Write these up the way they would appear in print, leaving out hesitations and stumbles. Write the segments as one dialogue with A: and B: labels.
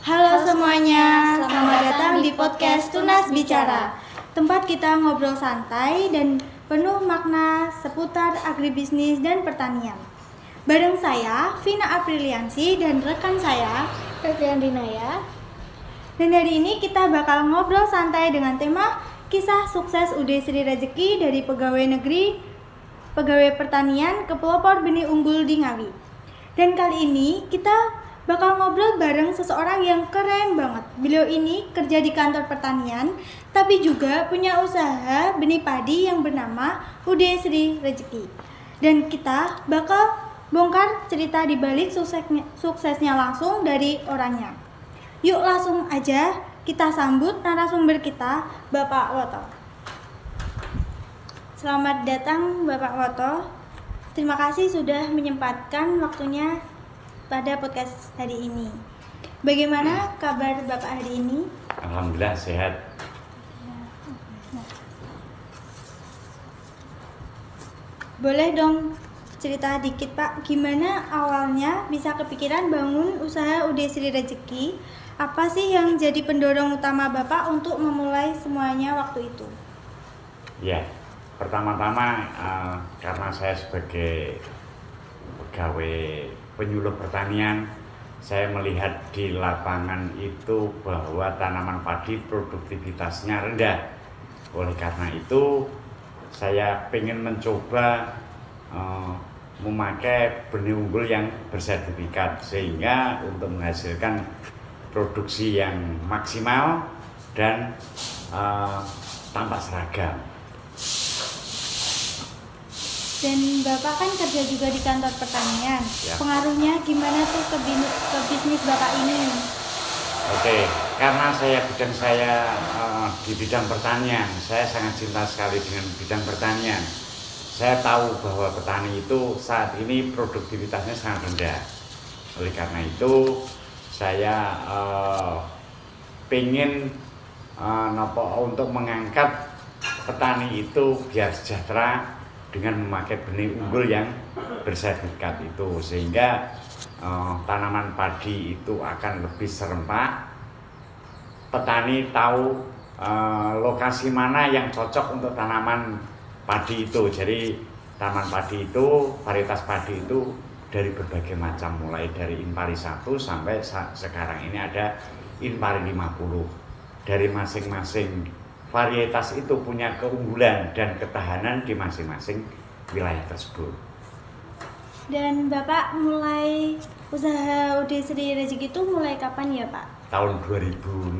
A: Halo semuanya, selamat datang di podcast Tunas Bicara. Tempat kita ngobrol santai dan penuh makna seputar agribisnis dan pertanian. Bareng saya, Vina Apriliansi dan rekan saya,
B: Febrian Rinaya.
A: Dan hari ini kita bakal ngobrol santai dengan tema kisah sukses UD Sri Rejeki dari pegawai pertanian ke pelopor benih unggul di Ngawi. Dan kali ini kita bakal ngobrol bareng seseorang yang keren banget. Beliau ini kerja di kantor pertanian, tapi juga punya usaha benih padi yang bernama UD Sri Rejeki. Dan kita bakal bongkar cerita di balik suksesnya langsung dari orangnya. Yuk langsung aja kita sambut narasumber kita, Bapak Woto. Selamat datang Bapak Woto. Terima kasih sudah menyempatkan waktunya pada podcast hari ini. Bagaimana kabar Bapak hari ini?
C: Alhamdulillah sehat.
A: Boleh dong cerita dikit Pak, gimana awalnya bisa kepikiran bangun usaha UD Sri Rejeki? Apa sih yang jadi pendorong utama Bapak untuk memulai semuanya waktu itu?
C: Ya, pertama-tama karena saya sebagai pegawai penyuluh pertanian, saya melihat di lapangan itu bahwa tanaman padi produktivitasnya rendah. Oleh karena itu, saya ingin mencoba memakai benih unggul yang bersertifikat sehingga untuk menghasilkan produksi yang maksimal dan tampak seragam.
A: Dan Bapak kan kerja juga di kantor pertanian.
C: Ya.
A: Pengaruhnya gimana tuh ke bisnis Bapak ini?
C: Oke, karena bidang saya di bidang pertanian, saya sangat cinta sekali dengan bidang pertanian. Saya tahu bahwa petani itu saat ini produktivitasnya sangat rendah. Oleh karena itu, saya pengen untuk mengangkat petani itu biar sejahtera dengan memakai benih unggul yang bersertifikat itu, sehingga tanaman padi itu akan lebih serempak. Petani tahu lokasi mana yang cocok untuk tanaman padi itu. Jadi tanaman padi itu, varietas padi itu dari berbagai macam, mulai dari Inpari 1 sampai sekarang ini ada Inpari 50. Dari masing-masing varietas itu punya keunggulan dan ketahanan di masing-masing wilayah tersebut.
A: Dan Bapak mulai usaha UD Sri Rejeki itu mulai kapan ya Pak?
C: Tahun 2016.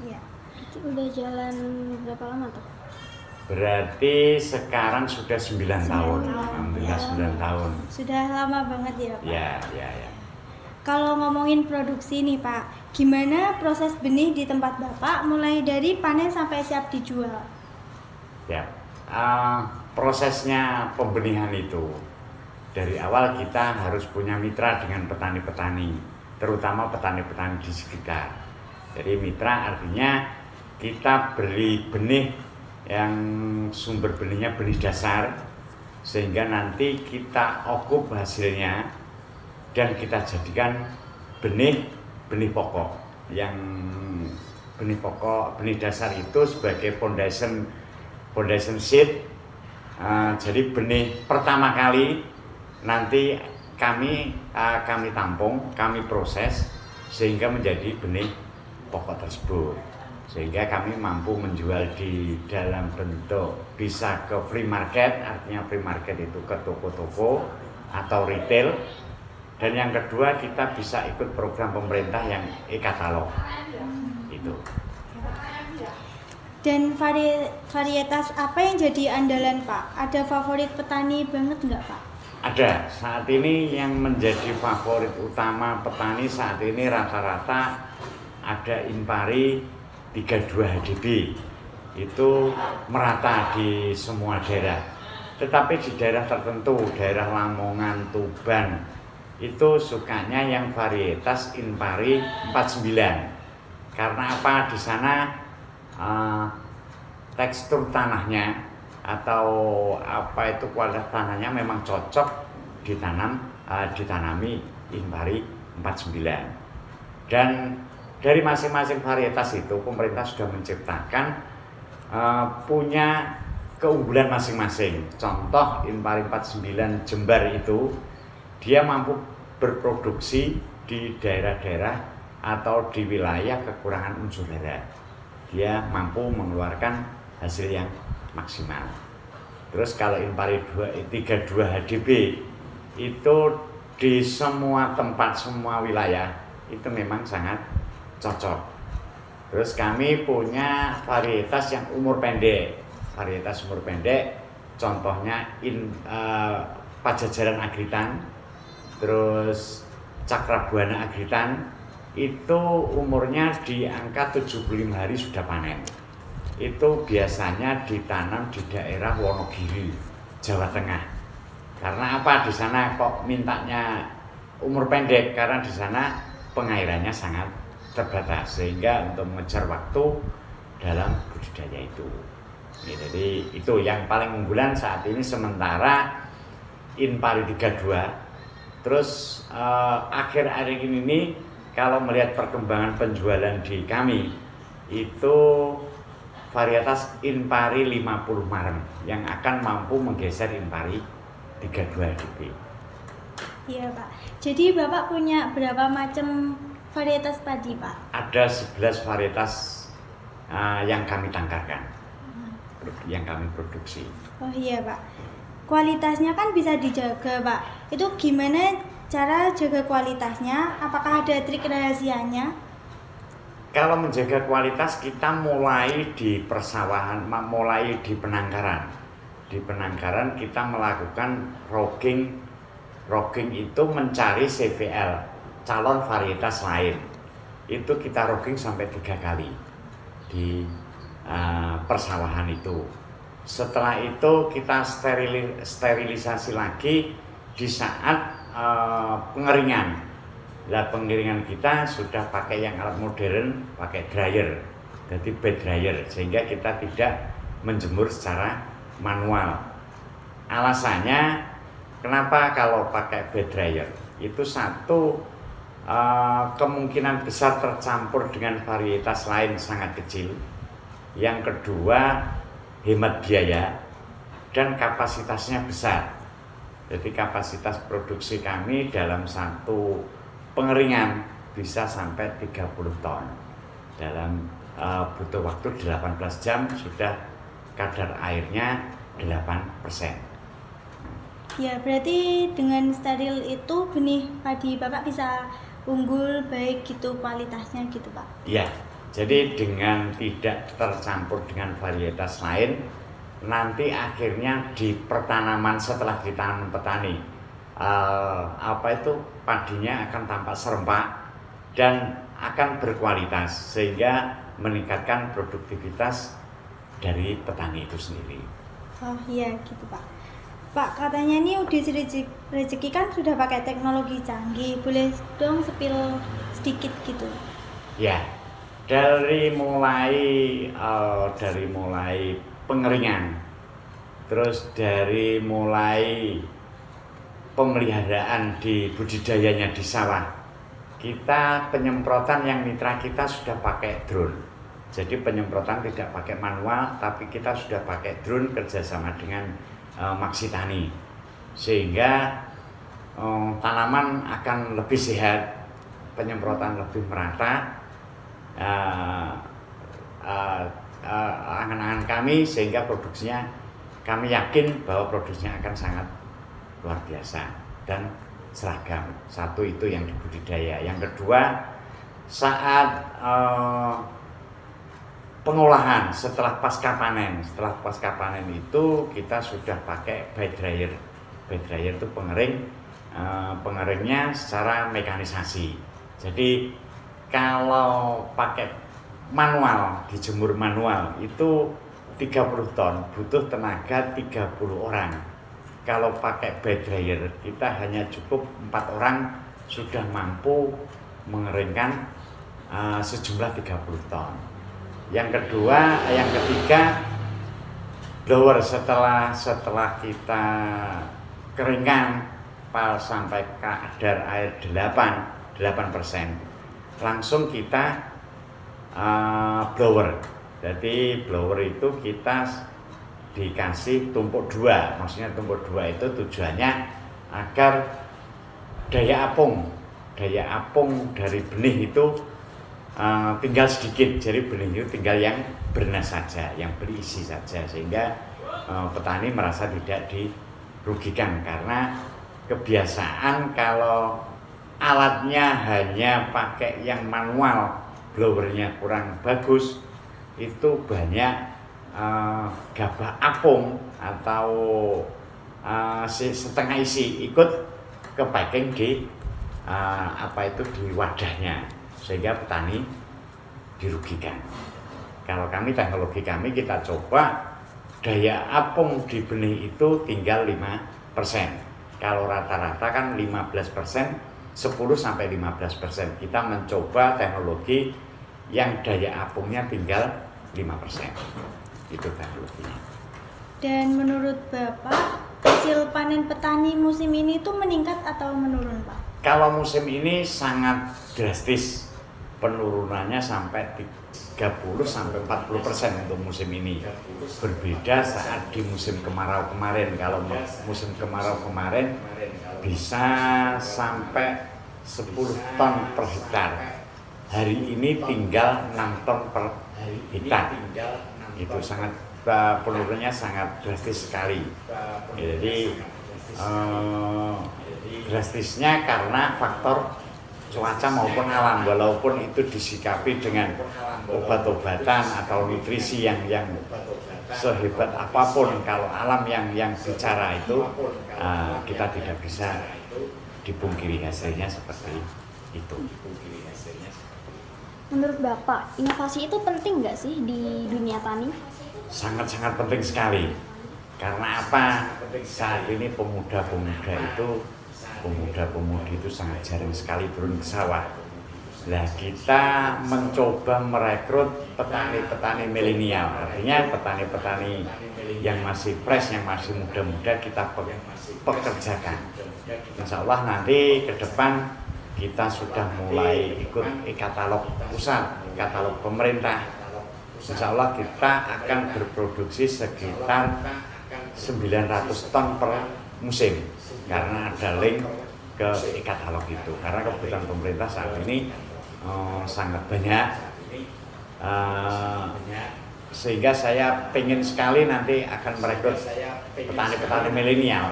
A: Iya.
B: Itu udah jalan berapa lama tuh?
C: Berarti sekarang sudah 9 tahun. Alhamdulillah
A: Ya.
C: 9 tahun.
A: Sudah lama banget ya Pak?
C: Ya.
A: Kalau ngomongin produksi nih Pak, gimana proses benih di tempat Bapak mulai dari panen sampai siap dijual?
C: Ya, prosesnya pembenihan itu dari awal kita harus punya mitra dengan petani-petani, terutama petani-petani di sekitar. Jadi mitra artinya kita beli benih yang sumber benihnya benih dasar, sehingga nanti kita okup hasilnya dan kita jadikan benih pokok. Yang benih dasar itu sebagai foundation seed. Jadi benih pertama kali nanti kami tampung, kami proses sehingga menjadi benih pokok tersebut, sehingga kami mampu menjual di dalam bentuk bisa ke free market, artinya free market itu ke toko-toko atau retail. Dan yang kedua, kita bisa ikut program pemerintah yang e-katalog itu.
A: Dan varietas apa yang jadi andalan Pak? Ada favorit petani banget nggak Pak?
C: Ada. Saat ini yang menjadi favorit utama petani saat ini rata-rata ada Inpari 32 HDB. Itu merata di semua daerah. Tetapi di daerah tertentu, daerah Lamongan, Tuban, itu sukanya yang varietas Inpari 49. Karena apa? Di sana tekstur tanahnya atau kualitas tanahnya memang cocok ditanam ditanami Impari 49. Dan dari masing-masing varietas itu pemerintah sudah menciptakan punya keunggulan masing-masing. Contoh Impari 49 Jember itu dia mampu berproduksi di daerah-daerah atau di wilayah kekurangan unsur hara. Dia mampu mengeluarkan hasil yang maksimal. Terus kalau Impari 32 HDB itu di semua tempat, semua wilayah itu memang sangat cocok. Terus kami punya varietas yang umur pendek. Varietas umur pendek contohnya Pajajaran Agritan, terus Cakrabuana Agritan, itu umurnya di angka 75 hari sudah panen. Itu biasanya ditanam di daerah Wonogiri, Jawa Tengah. Karena apa? Di sana kok mintanya umur pendek? Karena di sana pengairannya sangat terbatas, sehingga untuk mengejar waktu dalam budidaya itu. Ya, jadi itu yang paling unggulan saat ini sementara Impari 32. Terus akhir-akhir ini kalau melihat perkembangan penjualan di kami itu varietas Impari 50 Marem yang akan mampu menggeser Impari 32 HDB.
A: Iya Pak. Jadi Bapak punya berapa macam varietas padi Pak? Ada
C: 11 varietas yang kami tangkarkan, yang kami produksi.
A: Oh iya Pak. Kualitasnya kan bisa dijaga Pak. Itu gimana cara jaga kualitasnya? Apakah ada trik rahasianya?
C: Kalau menjaga kualitas kita mulai di persawahan, mulai di penangkaran. Di penangkaran kita melakukan rogging. Rogging itu mencari CVL, calon varietas lain. Itu kita rogging sampai 3 kali di persawahan itu. Setelah itu kita sterilisasi lagi di saat pengeringan. Lah pengeringan kita sudah pakai yang alat modern, pakai dryer, jadi bed dryer, sehingga kita tidak menjemur secara manual. Alasannya kenapa kalau pakai bed dryer? Itu satu, kemungkinan besar tercampur dengan varietas lain sangat kecil. Yang kedua, hemat biaya dan kapasitasnya besar. Jadi kapasitas produksi kami dalam satu pengeringan bisa sampai 30 ton. Dalam butuh waktu 18 jam sudah kadar airnya 8%.
A: Ya, berarti dengan steril itu benih padi Bapak bisa unggul baik gitu kualitasnya gitu Pak?
C: Ya, jadi dengan tidak tercampur dengan varietas lain, nanti akhirnya di pertanaman setelah ditanam petani, padinya akan tampak serempak dan akan berkualitas sehingga meningkatkan produktivitas dari petani itu sendiri.
A: Oh iya gitu Pak. Pak, katanya nih Udis Rezeki kan sudah pakai teknologi canggih, boleh dong spill sedikit gitu?
C: Ya, dari mulai pengeringan, terus dari mulai pemeliharaan di budidayanya di sawah, kita penyemprotan yang mitra kita sudah pakai drone. Jadi penyemprotan tidak pakai manual, tapi kita sudah pakai drone kerjasama dengan Maksitani, sehingga tanaman akan lebih sehat, penyemprotan lebih merata, angan-angan kami, sehingga produksinya kami yakin bahwa produksinya akan sangat luar biasa dan seragam. Satu itu yang di budidaya. Yang kedua, saat pengolahan setelah pasca panen. Setelah pasca panen itu kita sudah pakai bed dryer. Bed dryer itu pengeringnya secara mekanisasi. Jadi kalau pakai manual, dijemur manual itu 30 ton, butuh tenaga 30 orang. Kalau pakai bed dryer kita hanya cukup 4 orang sudah mampu mengeringkan sejumlah 30 ton. Yang ketiga, blower setelah kita keringkan sampai kadar air 8%, langsung kita blower. Jadi blower itu kita dikasih tumpuk 2, maksudnya tumpuk 2 itu tujuannya agar daya apung dari benih itu tinggal sedikit, jadi benih itu tinggal yang bernas saja, yang berisi saja, sehingga petani merasa tidak dirugikan. Karena kebiasaan kalau alatnya hanya pakai yang manual, blowernya kurang bagus, itu banyak gabah apung atau setengah isi ikut ke packing di di wadahnya, sehingga petani dirugikan. Kalau teknologi kami kita coba daya apung di benih itu tinggal 5%. Kalau rata-rata kan 15%, 10-15%. Kita mencoba teknologi yang daya apungnya tinggal 5%. Itu teknologinya.
A: Dan menurut Bapak, hasil panen petani musim ini itu meningkat atau menurun, Pak?
C: Kalau musim ini sangat drastis, penurunannya sampai 30-40% untuk musim ini. Berbeda saat di musim kemarau kemarin. Kalau musim kemarau kemarin bisa sampai 10 ton per hektar. Hari ini tinggal 6 ton per hektar. Itu sangat penurunannya sangat drastis sekali. Jadi drastisnya karena faktor cuaca maupun alam, walaupun itu disikapi dengan obat-obatan atau nutrisi yang sehebat apapun, kalau alam yang bicara itu kita tidak bisa dipungkiri hasilnya seperti itu.
B: Menurut Bapak, inovasi itu penting nggak sih di dunia tani?
C: Sangat-sangat penting sekali. Karena apa? Saat ini pemuda-pemudi itu sangat jarang sekali turun ke sawah. Nah, kita mencoba merekrut petani-petani milenial, artinya petani-petani yang masih fresh, yang masih muda-muda kita pekerjakan. Insya Allah nanti ke depan kita sudah mulai ikut e-katalog pusat, e-katalog pemerintah. Insya Allah kita akan berproduksi sekitar 900 ton per musim, karena ada link ke e-katalog itu. Karena kebutuhan pemerintah saat ini sangat banyak, sehingga saya pengen sekali nanti akan merekrut petani-petani milenial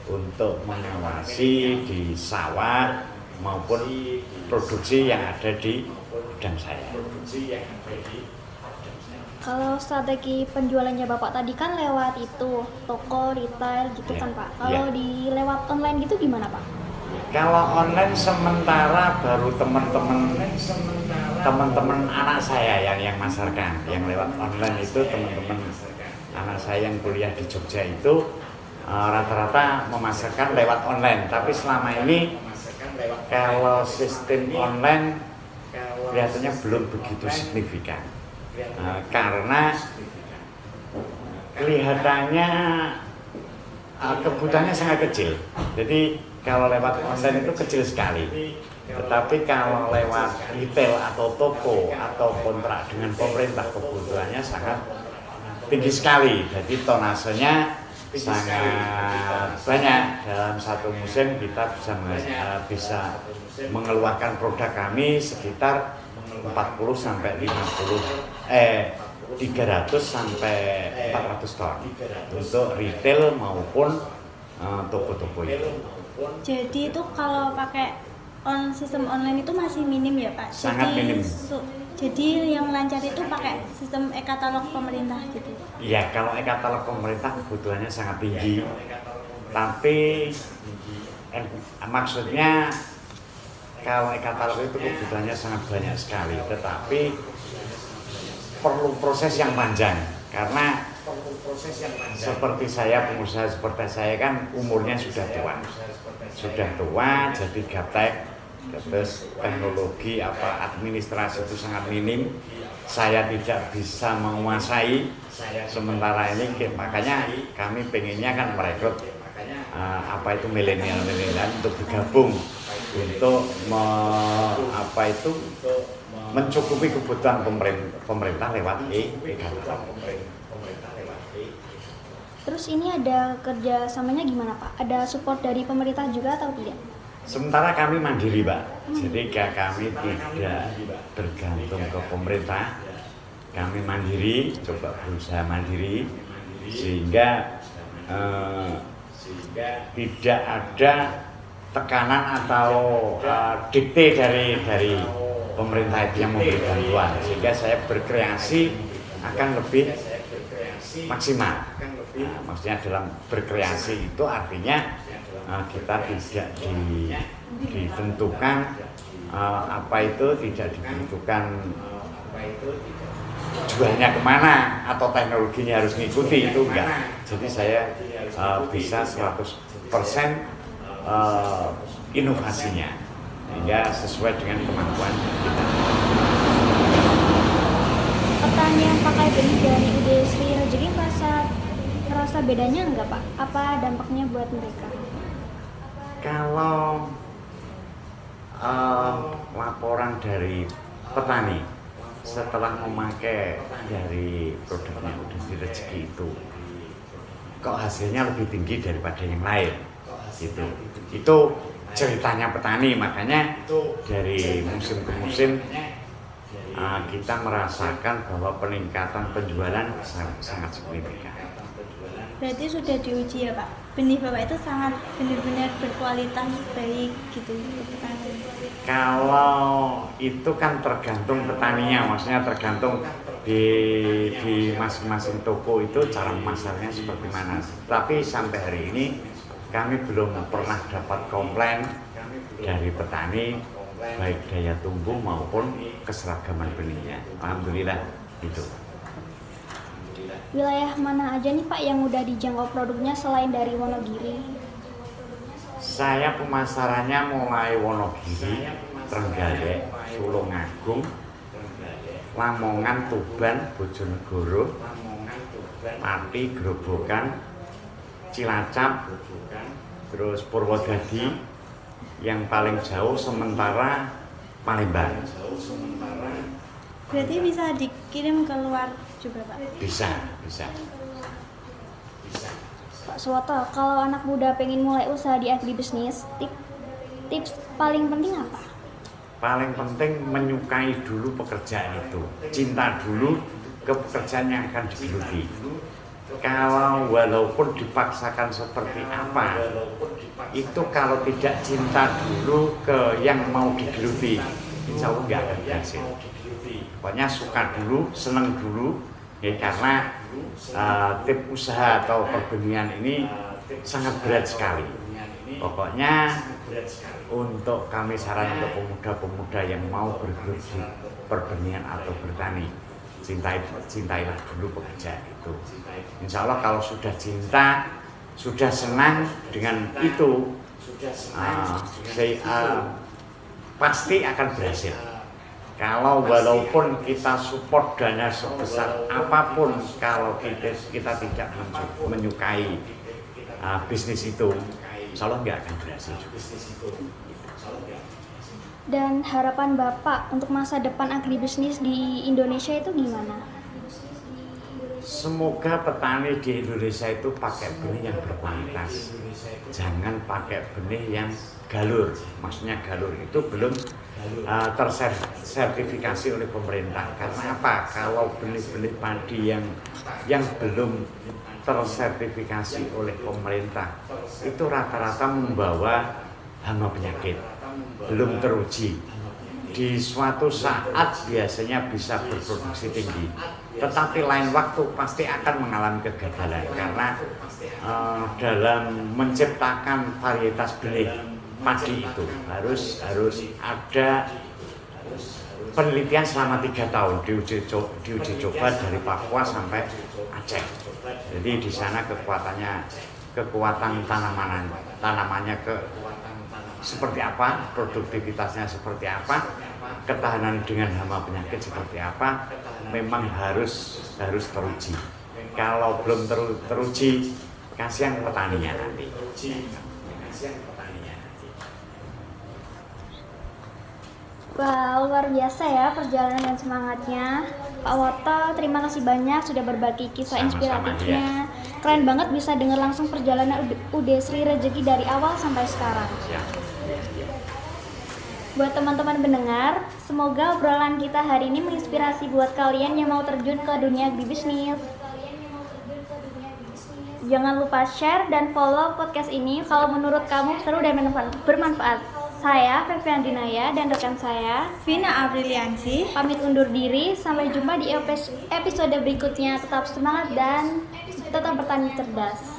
C: untuk mengawasi di sawah maupun produksi yang ada di gudang saya.
B: Kalau strategi penjualannya Bapak tadi kan lewat itu toko retail gitu kan Pak. Kalau di lewat online gitu gimana Pak?
C: Kalau online sementara baru teman-teman anak saya yang masarkan, yang lewat online itu teman-teman anak saya yang kuliah di Jogja itu rata-rata memasarkan lewat online. Tapi selama ini kalau sistem online kelihatannya belum begitu signifikan. Karena kelihatannya kebutuhannya sangat kecil. Jadi kalau lewat online itu kecil sekali. Tetapi kalau lewat retail atau toko atau kontrak dengan pemerintah, kebutuhannya sangat tinggi sekali. Jadi tonasenya sangat banyak. Dalam satu musim kita bisa mengeluarkan produk kami sekitar 40 sampai 300 sampai 400 ton untuk retail maupun toko-toko itu.
A: Jadi itu kalau pakai sistem online itu masih minim ya Pak?
C: Sangat minim.
A: Jadi yang lancar itu pakai sistem e-katalog pemerintah gitu?
C: Iya, kalau e-katalog pemerintah kebutuhannya sangat tinggi. Tapi maksudnya kalau e-katalog itu kebutuhannya sangat banyak sekali, tetapi perlu proses yang panjang. Karena seperti saya, pengusaha seperti saya kan umurnya sudah tua, jadi gaptek, terus teknologi administrasi itu sangat minim, saya tidak bisa menguasai. Sementara ini makanya kami pengennya kan merekrut apa itu milenial untuk bergabung untuk mencukupi kebutuhan pemerintah lewat e-Garuda.
B: Terus ini ada kerjasamanya gimana Pak? Ada support dari pemerintah juga atau tidak?
C: Sementara kami mandiri, Pak. Jadi kami tidak bergantung ke pemerintah. Kami mandiri, coba berusaha mandiri, sehingga tidak ada tekanan atau dikte dari pemerintah itu yang memberi bantuan. Sehingga saya berkreasi akan lebih maksimal. Maksudnya dalam berkreasi itu artinya kita tidak ditentukan tidak ditentukan jualnya kemana atau teknologinya harus ngikuti, itu enggak. Jadi saya bisa 100% inovasinya sehingga sesuai dengan kemampuan kita.
B: Petani yang pakai benih dari UD Sri Rejeki ngerasa bedanya enggak Pak? Apa dampaknya buat mereka?
C: Kalau laporan dari petani setelah memakai dari produknya UD Sri Rejeki kok hasilnya lebih tinggi daripada yang lain, gitu. Itu ceritanya petani, makanya dari musim ke musim kita merasakan bahwa peningkatan penjualan sangat signifikan.
A: Berarti sudah diuji ya Pak, benih Bapak itu sangat benar-benar berkualitas baik gitu untuk petani.
C: Kalau itu kan tergantung petaninya, maksudnya tergantung di masing-masing toko itu cara memasarnya seperti mana. Tapi sampai hari ini kami belum pernah dapat komplain dari petani baik daya tumbuh maupun keseragaman benihnya. Alhamdulillah itu.
B: Wilayah mana aja nih Pak yang udah dijangkau produknya selain dari Wonogiri?
C: Saya pemasarannya mulai Wonogiri, Trenggalek, Tulungagung, Lamongan, Tuban, Bojonegoro, Pati, Grobogan, Cilacap, terus Purwodadi, yang paling jauh sementara Palembang.
A: Berarti bisa dikirim keluar juga Pak?
C: Bisa.
B: Pak Suwoto, kalau anak muda pengen mulai usaha di agribisnis, tips paling penting apa?
C: Paling penting menyukai dulu pekerjaan itu, cinta dulu ke pekerjaan yang akan digeluti. Kalau walaupun dipaksakan seperti apa, itu kalau tidak cinta dulu ke yang mau digeluti, insya Allah nggak akan berhasil. Pokoknya suka dulu, seneng dulu, ya, karena tip usaha atau perbenihan ini sangat berat sekali. Pokoknya untuk kami saran untuk pemuda-pemuda yang mau bergelut di perbenihan atau bertani, cintailah dulu pekerjaan itu. Insya Allah kalau sudah cinta, sudah senang dengan itu, pasti akan berhasil. Kalau walaupun kita support dana sebesar apapun, kalau kita tidak menyukai bisnis itu, insya Allah nggak akan berhasil juga.
B: Dan harapan Bapak untuk masa depan agribisnis di Indonesia itu gimana?
C: Semoga petani di Indonesia itu pakai benih yang berkualitas. Jangan pakai benih yang galur. Maksudnya galur itu belum tersertifikasi oleh pemerintah. Karena apa? Kalau benih-benih padi yang belum tersertifikasi oleh pemerintah itu rata-rata membawa hama penyakit, belum teruji. Di suatu saat biasanya bisa berproduksi tinggi, tetapi lain waktu pasti akan mengalami kegagalan karena dalam menciptakan varietas benih padi itu harus ada penelitian selama 3 tahun, diuji coba dari Papua sampai Aceh. Jadi di sana kekuatan tanamannya seperti apa, produktivitasnya seperti apa, ketahanan dengan hama penyakit seperti apa, memang harus teruji. Kalau belum teruji, kasihan petaninya nanti. Kasihan petaninya nanti.
B: Wow, luar biasa ya perjalanan dan semangatnya. Pak Woto, terima kasih banyak sudah berbagi kisah
C: Sama-sama,
B: inspiratifnya. Keren banget bisa dengar langsung perjalanan UD Sri Rejeki dari awal sampai sekarang.
C: Siap.
B: Buat teman-teman pendengar, semoga obrolan kita hari ini menginspirasi buat kalian yang mau terjun ke dunia agribisnis. Jangan lupa share dan follow podcast ini kalau menurut kamu seru dan bermanfaat. Saya Fevian Dinaya dan rekan saya
A: Vina Apriliansi.
B: pamit undur diri. Sampai jumpa di episode berikutnya. Tetap semangat dan tetap bertani cerdas.